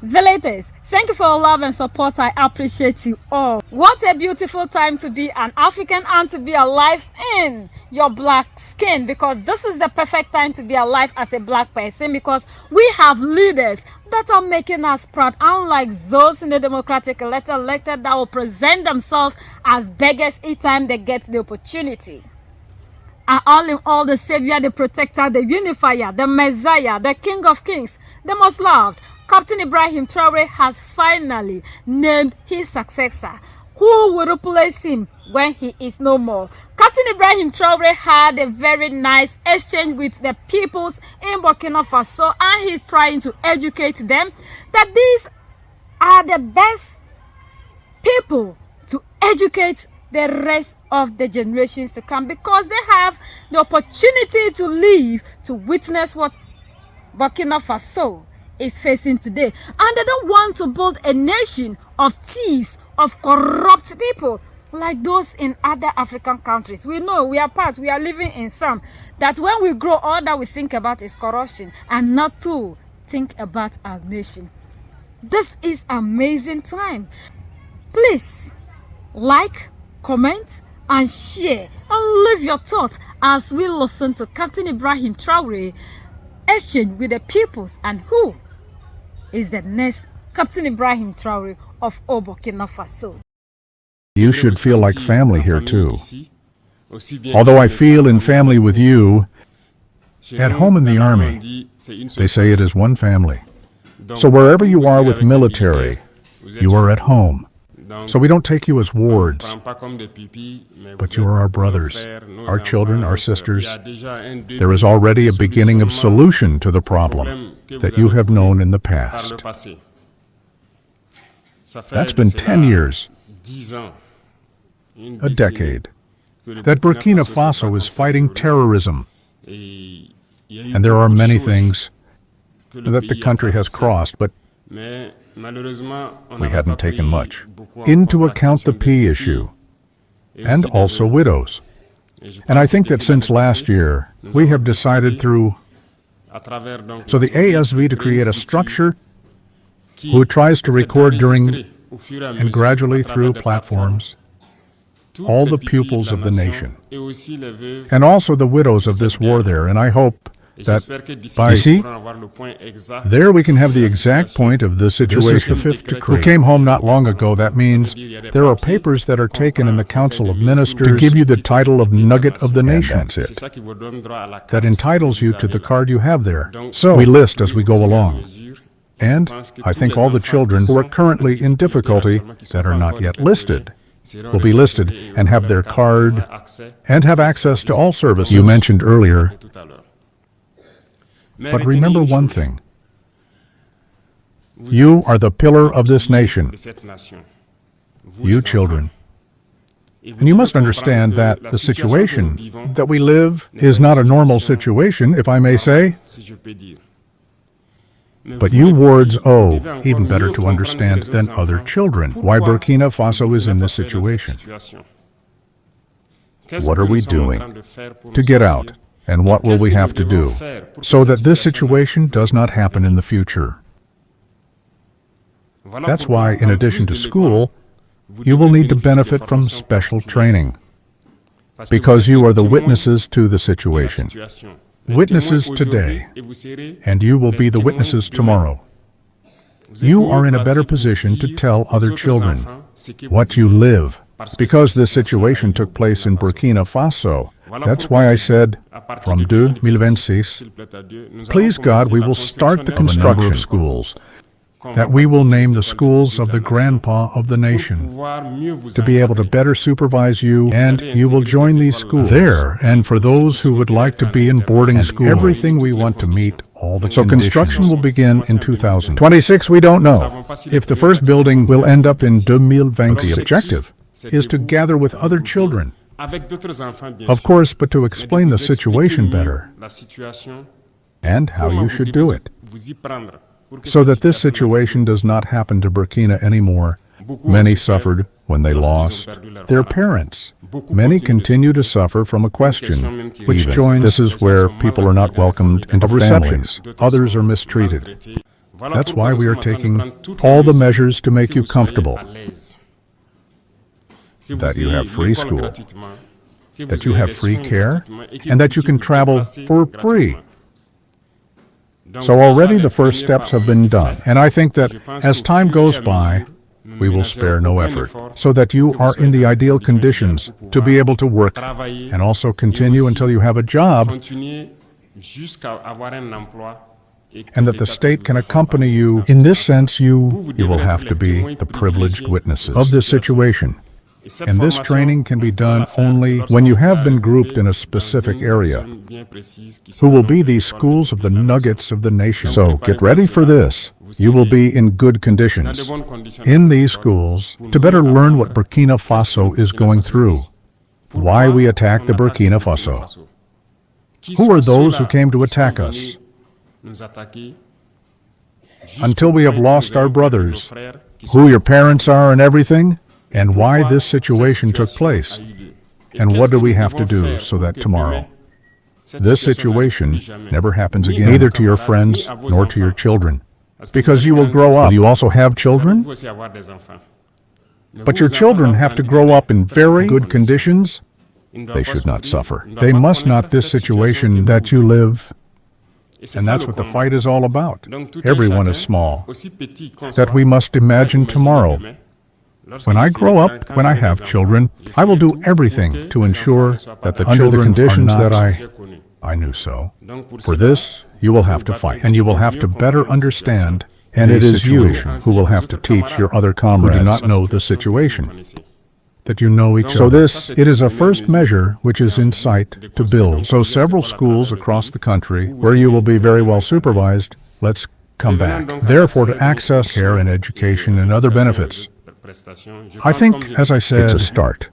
Velites, thank you for your love and support. I appreciate you all. What a beautiful time to be an African and to be alive in your black skin, because this is the perfect time to be alive as a black person, because we have leaders that are making us proud, unlike those in the democratic elected that will present themselves as beggars each time they get the opportunity. And all in all, the savior, the protector, the unifier, the messiah, the king of kings, the most loved, Captain Ibrahim Traore has finally named his successor, who will replace him when he is no more. Captain Ibrahim Traore had a very nice exchange with the peoples in Burkina Faso, and he's trying to educate them that these are the best people to educate the rest of the generations to come, because they have the opportunity to live to witness what Burkina Faso is facing today. And they don't want to build a nation of thieves, of corrupt people like those in other African countries. We know, we are living in some, that when we grow, all that we think about is corruption, and not to think about our nation. This is amazing time. Please like, comment and share, and leave your thoughts as we listen to Captain Ibrahim Traore exchange with the peoples, and who is the next Captain Ibrahim Traore of Burkina Faso. You should feel like family here too. Although I feel in family with you, at home in the army, they say it is one family. So wherever you are with military, you are at home. So we don't take you as wards, but you are our brothers, our children, our sisters. There is already a beginning of solution to the problem that you have known in the past. That's been 10 years, a decade, that Burkina Faso is fighting terrorism. And there are many things that the country has crossed, but we hadn't taken much into account the P issue, and also widows. And I think that since last year, we have decided through the ASV to create a structure who tries to record during and gradually through platforms all the pupils of the nation, and also the widows of this war there. And I hope that there we can have the exact point of the situation. This is the fifth decree. Who came home not long ago. That means there are papers that are taken in the Council of Ministers to give you the title of Nugget of the Nation. That's it. That entitles you to the card you have there. So we list as we go along. And I think all the children who are currently in difficulty that are not yet listed will be listed and have their card and have access to all services you mentioned earlier. But remember one thing. You are the pillar of this nation, you children. And you must understand that the situation that we live is not a normal situation, if I may say. But you wards owe even better to understand than other children why Burkina Faso is in this situation. What are we doing to get out? And what will we have to do so that this situation does not happen in the future? That's why, in addition to school, you will need to benefit from special training, because you are the witnesses to the situation. Witnesses today, and you will be the witnesses tomorrow. You are in a better position to tell other children what you live, because this situation took place in Burkina Faso. That's why I said, from 2026, please God, we will start the construction of schools, that we will name the schools of the grandpa of the nation, to be able to better supervise you, and you will join these schools there. And for those who would like to be in boarding school, everything we want to meet all the conditions. So construction will begin in 2026, we don't know. If the first building will end up in 2026, the objective is to gather with other children, of course, but to explain the situation better and how you should do it, so that this situation does not happen to Burkina anymore. Many suffered when they lost their parents. Many continue to suffer from a question, which joins. This is where people are not welcomed into families. Others are mistreated. That's why we are taking all the measures to make you comfortable, that you have free school, that you have free care, and that you can travel for free. So already the first steps have been done, and I think that as time goes by, we will spare no effort, so that you are in the ideal conditions to be able to work and also continue until you have a job, and that the state can accompany you. In this sense, you will have to be the privileged witnesses of this situation. And this training can be done only when you have been grouped in a specific area, who will be these schools of the nuggets of the nation. So get ready for this. You will be in good conditions in these schools to better learn what Burkina Faso is going through, why we attacked the Burkina Faso. Who are those who came to attack us? Until we have lost our brothers, who your parents are and everything, and why this situation took place, and what do we have to do so that tomorrow this situation never happens again, neither to your friends nor to your children, because you will grow up. You also have children, but your children have to grow up in very good conditions. They should not suffer. They must not this situation that you live. And that's what the fight is all about. Everyone is small, that we must imagine tomorrow. When I grow up, when I have children, I will do everything to ensure that the under the conditions that I knew so. For this, you will have to fight, and you will have to better understand, and it is you who will have to teach your other comrades who do not know the situation, that you know each other. So this, it is a first measure which is in sight to build. So several schools across the country where you will be very well supervised, let's come back. Therefore, to access care and education and other benefits, I think, as I said, it's a start.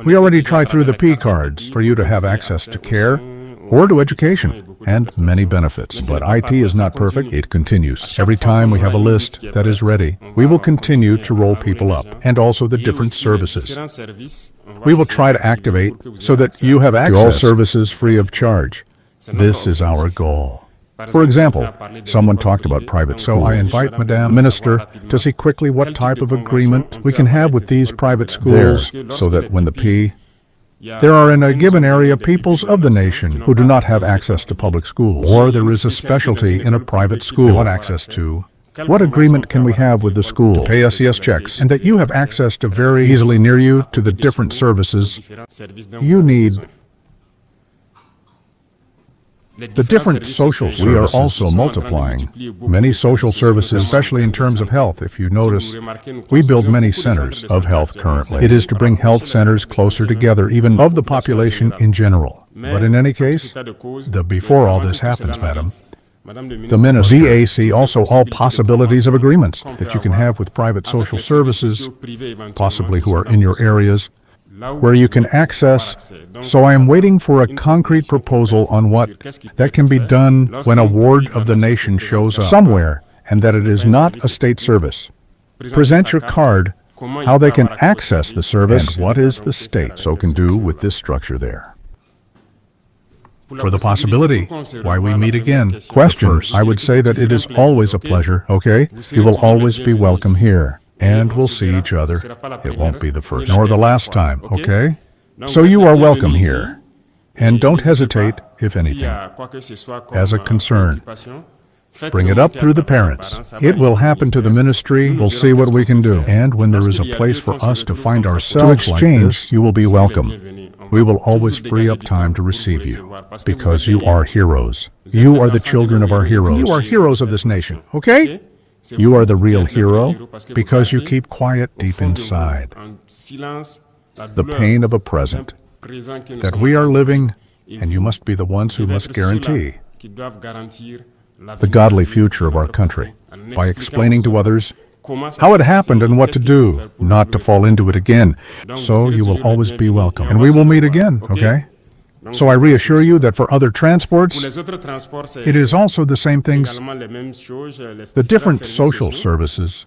We already try through the P cards for you to have access to care or to education and many benefits. But IT is not perfect. It continues. Every time we have a list that is ready, we will continue to roll people up, and also the different services. We will try to activate so that you have access to all services free of charge. This is our goal. For example, someone talked about private schools. So I invite Madame Minister to see quickly what type of agreement we can have with these private schools so that when there are in a given area peoples of the nation who do not have access to public schools, or there is a specialty in a private school they want access to, what agreement can we have with the school to pay SES checks, and that you have access to very easily near you to the different services you need. The different social services. We are also multiplying many social services, especially in terms of health. If you notice, we build many centers of health currently. It is to bring health centers closer together, even of the population in general. But in any case, before all this happens, Madam, the Minister ZAC also all possibilities of agreements that you can have with private social services, possibly who are in your areas, where you can access. So I am waiting for a concrete proposal on what that can be done when a ward of the nation shows up somewhere, and that it is not a state service. Present your card, how they can access the service, and what is the state so can do with this structure there. For the possibility, why we meet again. Questions, I would say that it is always a pleasure, okay? You will always be welcome here. And we'll see each other. It won't be the first nor the last time, okay? So you are welcome here. And don't hesitate, if anything, as a concern. Bring it up through the parents. It will happen to the ministry. We'll see what we can do. And when there is a place for us to find ourselves to exchange, you will be welcome. We will always free up time to receive you, because you are heroes. You are the children of our heroes. You are heroes of this nation, okay? You are the real hero because you keep quiet deep inside. The pain of a present that we are living, and you must be the ones who must guarantee the godly future of our country by explaining to others how it happened and what to do, not to fall into it again. So you will always be welcome, and we will meet again, okay? So I reassure you that for other transports, it is also the same things. The different social services,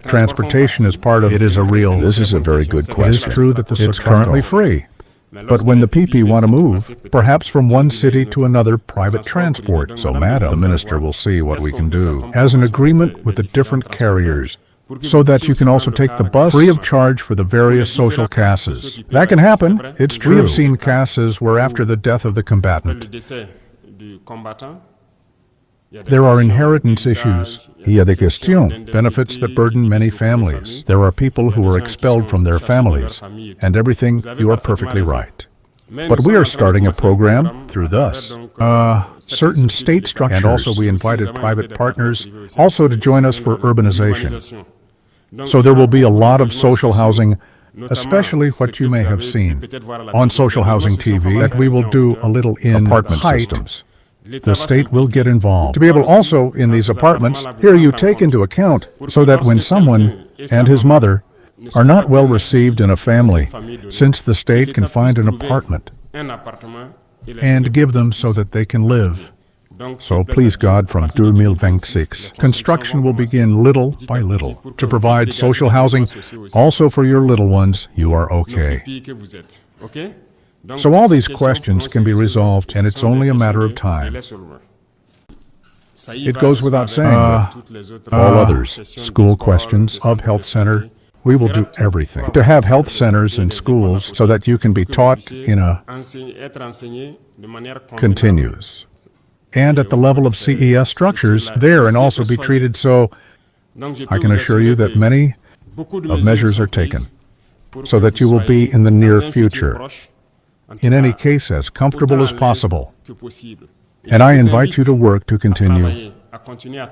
transportation is part of it. Is a real. This is a very good question. It is true that it's currently free. But when the PP want to move, perhaps from one city to another, private transport. So, madam, the minister will see what we can do as an agreement with the different carriers, so that you can also take the bus free of charge for the various social classes. That can happen. It's true. We have seen classes where after the death of the combatant, there are inheritance issues. Il y a des questions, benefits that burden many families. There are people who are expelled from their families, and everything. You are perfectly right. But we are starting a program through thus, certain state structures, and also we invited private partners also to join us for urbanization. So there will be a lot of social housing, especially what you may have seen on social housing TV, that we will do a little in apartment systems. The state will get involved. To be able also in these apartments, here you take into account so that when someone and his mother are not well received in a family, since the state can find an apartment and give them so that they can live. So please God, from 2026, construction will begin little by little to provide social housing also for your little ones. You are okay. So all these questions can be resolved, and it's only a matter of time. It goes without saying, all others, school questions, of health center, we will do everything to have health centers and schools so that you can be taught in a continuous. And at the level of CES structures there and also be treated so. I can assure you that many of measures are taken so that you will be in the near future, in any case, as comfortable as possible. And I invite you to work to continue,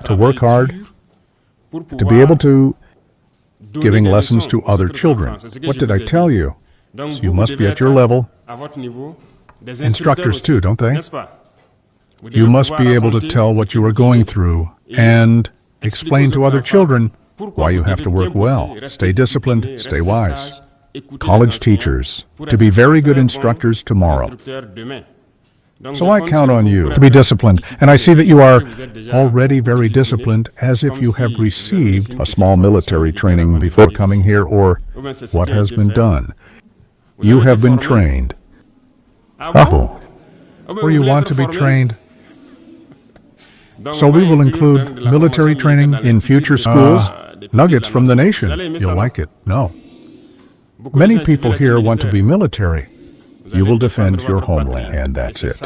to work hard, to be able to giving lessons to other children. What did I tell you? You must be at your level. Instructors too, don't they? You must be able to tell what you are going through and explain to other children why you have to work well, stay disciplined, stay wise. College teachers, to be very good instructors tomorrow. So I count on you to be disciplined, and I see that you are already very disciplined, as if you have received a small military training before coming here, or what has been done. You have been trained. Where you want to be trained. So we will include military training in future schools. Nuggets from the nation. You'll like it. No. Many people here want to be military. You will defend your homeland, and that's it.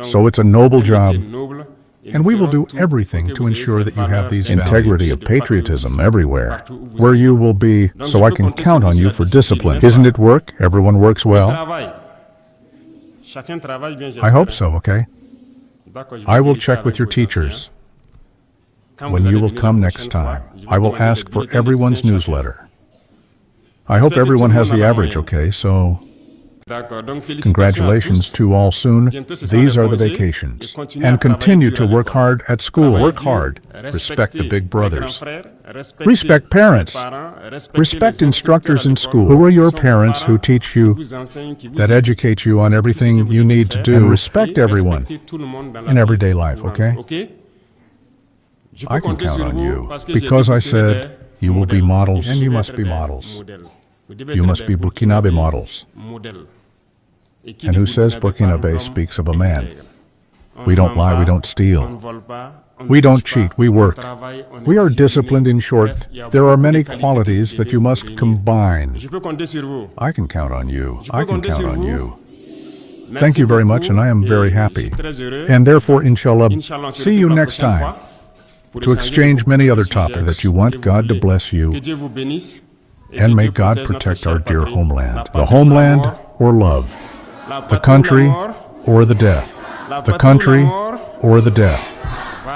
So it's a noble job, and we will do everything to ensure that you have these integrity of patriotism everywhere, where you will be, so I can count on you for discipline. Isn't it work? Everyone works well? I hope so, okay? I will check with your teachers. When you will come next time, I will ask for everyone's newsletter. I hope everyone has the average, okay? So, congratulations to all soon. These are the vacations. And continue to work hard at school. Work hard. Respect the big brothers. Respect parents. Respect instructors in school. Who are your parents who teach you, that educate you on everything you need to do? And respect everyone in everyday life, okay? I can count on you, because I said you will be models, and you must be models. You must be Burkinabe models. And who says Burkinabe speaks of a man? We don't lie, we don't steal. We don't cheat, we work. We are disciplined, in short. There are many qualities that you must combine. I can count on you. I can count on you. Thank you very much, and I am very happy. And therefore, inshallah, see you next time to exchange many other topics that you want. God to bless you. And may God protect our dear homeland. The homeland or love. The country or the death. The country or the death.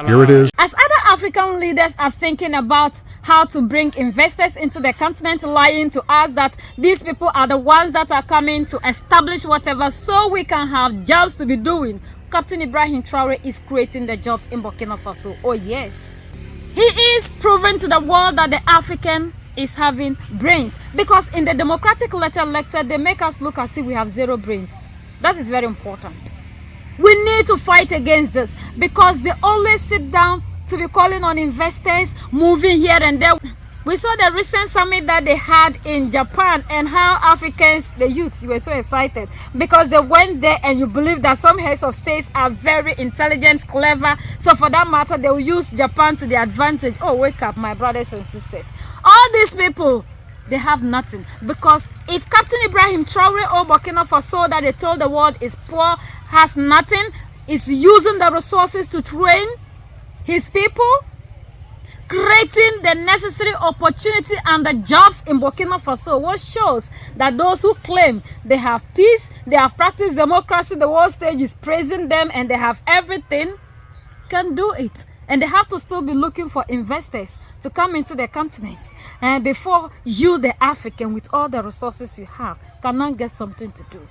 Here it is. As other African leaders are thinking about how to bring investors into the continent, lying to us that these people are the ones that are coming to establish whatever so we can have jobs to be doing, Captain Ibrahim Traore is creating the jobs in Burkina Faso. Oh yes. He is proving to the world that the African is having brains, because in the democratic lecture they make us look as if we have zero brains. That is very important. We need to fight against this, because they always sit down to be calling on investors, moving here and there. We saw the recent summit that they had in Japan and how Africans, the youths, were so excited because they went there, and you believe that some heads of states are very intelligent, clever. So for that matter, they will use Japan to their advantage. Oh, wake up, my brothers and sisters. All these people, they have nothing, because if Captain Ibrahim Traore or Burkina Faso that they told the world is poor, has nothing, is using the resources to train his people, creating the necessary opportunity and the jobs in Burkina Faso, what shows that those who claim they have peace, they have practiced democracy, the world stage is praising them, and they have everything, can do it. And they have to still be looking for investors to come into the continent. And before you, the African, with all the resources you have, cannot get something to do.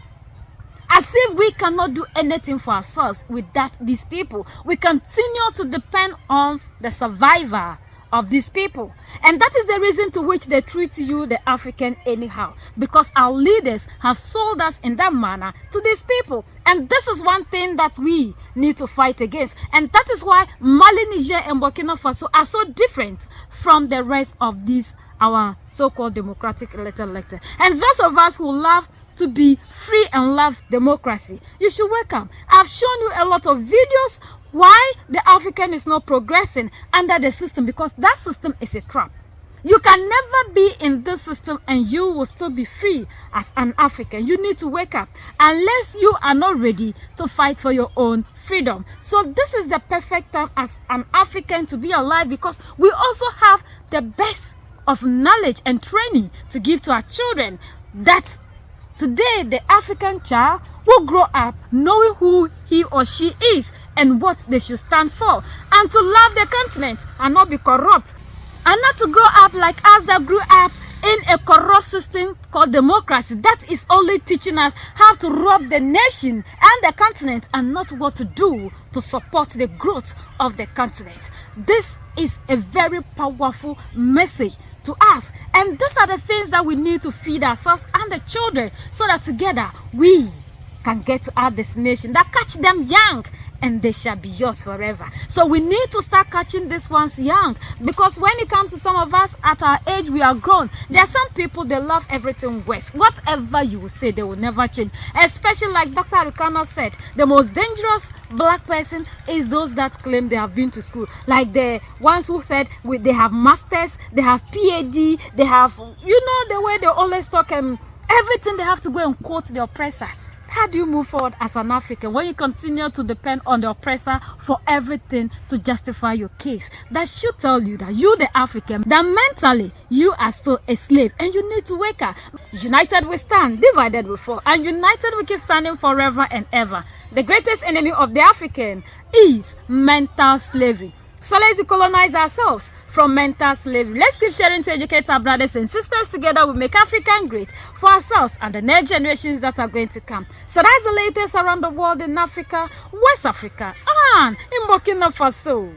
As if we cannot do anything for ourselves without these people. We continue to depend on the survivor of these people. And that is the reason to which they treat you, the African, anyhow. Because our leaders have sold us in that manner to these people. And this is one thing that we need to fight against. And that is why Mali, Niger, and Burkina Faso are so different from the rest of these, our so-called democratic elected. And those of us who love to be free and love democracy, you should wake up. I've shown you a lot of videos why the African is not progressing under the system, because that system is a trap. You can never be in this system and you will still be free as an African. You need to wake up unless you are not ready to fight for your own freedom. So this is the perfect time as an African to be alive, because we also have the best of knowledge and training to give to our children, that today the African child will grow up knowing who he or she is and what they should stand for, and to love the continent and not be corrupt, and not to grow up like us that grew up in a corrupt system called democracy that is only teaching us how to rob the nation and the continent, and not what to do to support the growth of the continent. This is a very powerful message to us, and these are the things that we need to feed ourselves and the children, so that together we can get to our destination, that catch them young and they shall be yours forever. So we need to start catching these ones young, because when it comes to some of us at our age, we are grown. There are some people, they love everything West. Whatever you will say, they will never change. Especially like Dr. Arukana said, the most dangerous black person is those that claim they have been to school. Like the ones who said they have masters, they have PhD, they have, you know, the way they always talk, everything they have to go and quote the oppressor. How do you move forward as an African when you continue to depend on the oppressor for everything to justify your case? That should tell you that you, the African, that mentally you are still a slave, and you need to wake up. United we stand, divided we fall, and united we keep standing forever and ever. The greatest enemy of the African is mental slavery. So let's decolonize ourselves from mental slavery. Let's keep sharing to educate our brothers and sisters. Together we make African great for ourselves and the next generations that are going to come. So that's the latest around the world in Africa, West Africa, and in Burkina Faso.